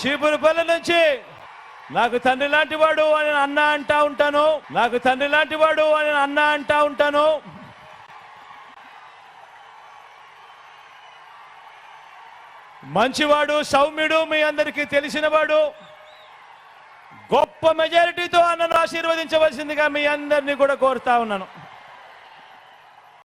చీపురుపల్లి నుంచి నాకు తండ్రి లాంటి వాడు అని అన్న అంటా ఉంటాను. నాకు తండ్రి లాంటి వాడు అని అన్న అంటా ఉంటాను. మంచివాడు, సౌమ్యుడు, మీ అందరికీ తెలిసినవాడు. గొప్ప మెజారిటీతో అన్నను ఆశీర్వదించవలసిందిగా మీ అందరినీ కూడా కోరుతా ఉన్నాను.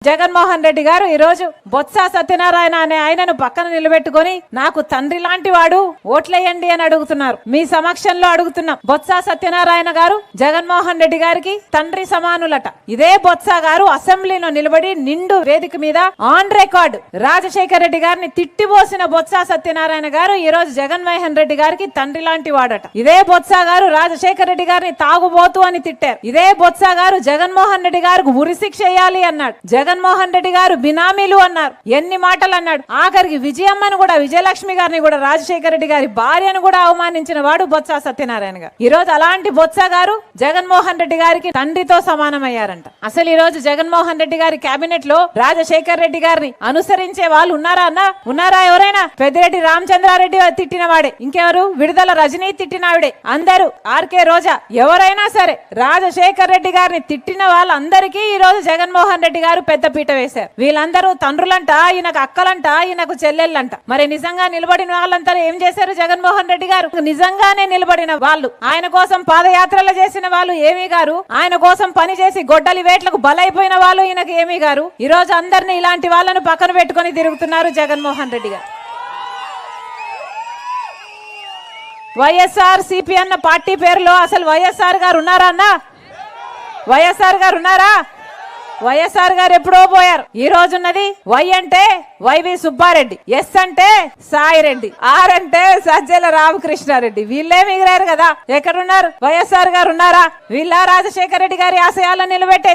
జగన్మోహన్ రెడ్డి గారు ఈ రోజు బొత్స సత్యనారాయణ అనే ఆయనను పక్కన నిలబెట్టుకొని నాకు తండ్రి లాంటి వాడు ఓట్లేయండి అని అడుగుతున్నారు. మీ సమక్షంలో అడుగుతున్నాం. బొత్స సత్యనారాయణ గారు జగన్మోహన్ రెడ్డి గారికి తండ్రి సమానులట. ఇదే బొత్స గారు అసెంబ్లీలో నిలబడి నిండు వేదిక మీద ఆన్ రికార్డ్ రాజశేఖర రెడ్డి గారిని తిట్టిపోసిన బొత్స సత్యనారాయణ గారు ఈ రోజు జగన్మోహన్ రెడ్డి గారికి తండ్రి లాంటి వాడట. ఇదే బొత్స గారు రాజశేఖర రెడ్డి గారిని తాగుబోతు అని తిట్టారు. ఇదే బొత్స గారు జగన్మోహన్ రెడ్డి గారికి ఉరిశిక్ష వేయాలి అన్నాడు. జగన్మోహన్ రెడ్డి గారు బినామీలు అన్నారు. ఎన్ని మాటలు అన్నాడు. ఆఖరికి విజయమ్మను కూడా, విజయలక్ష్మి గారిని కూడా, రాజశేఖర రెడ్డి గారి భార్యను కూడా అవమానించిన వాడు బొత్స సత్యనారాయణ గారు. ఈ రోజు అలాంటి బొత్స గారు జగన్మోహన్ రెడ్డి గారికి తండ్రితో సమానమయ్యారంట. అసలు ఈ రోజు జగన్మోహన్ రెడ్డి గారి కేబినెట్ లో రాజశేఖర రెడ్డి గారిని అనుసరించే వాళ్ళు ఉన్నారా అన్న? ఉన్నారా ఎవరైనా? పెద్దిరెడ్డి రామచంద్రారెడ్డి తిట్టిన వాడే. ఇంకెవరు? విడుదల రజనీ తిట్టినావిడే. అందరూ ఆర్కే రోజా ఎవరైనా సరే రాజశేఖర రెడ్డి గారిని తిట్టిన వాళ్ళందరికీ ఈ రోజు జగన్మోహన్ రెడ్డి గారు పెద్ద పీట వేశారు. వీళ్ళందరూ తండ్రులంట, ఈయనకు అక్కలంట, ఈయనకు చెల్లెళ్ళంట. మరి నిజంగా నిలబడిన వాళ్ళంతా ఏం చేశారు? జగన్మోహన్ రెడ్డి గారు నిజంగానే నిలబడిన వాళ్ళు, ఆయన కోసం పాదయాత్రలు చేసిన వాళ్ళు ఏమీ గారు, ఆయన కోసం పనిచేసి గొడ్డలి వేట్లకు బలైపోయిన వాళ్ళు ఈయనకు ఏమీ గారు. ఈ రోజు అందరినీ ఇలాంటి వాళ్ళను పక్కన పెట్టుకొని తిరుగుతున్నారు జగన్మోహన్ రెడ్డి గారు. వైఎస్ఆర్ సిపి అన్న పార్టీ పేరులో అసలు వైఎస్ఆర్ గారు ఉన్నారా అన్న? వైఎస్ఆర్ గారు ఉన్నారా? వైఎస్ఆర్ గారు ఎప్పుడో పోయారు. ఈ రోజున్నది వై అంటే వైవి సుబ్బారెడ్డి, ఎస్ అంటే సాయిరెడ్డి, ఆర్ అంటే సజ్జల రామకృష్ణారెడ్డి. వీళ్ళే మిగిలారు కదా. ఎక్కడున్నారు? వైఎస్ఆర్ గారు ఉన్నారా? వీళ్ళ రాజశేఖర రెడ్డి గారి ఆశయాలను నిలబెట్టేది.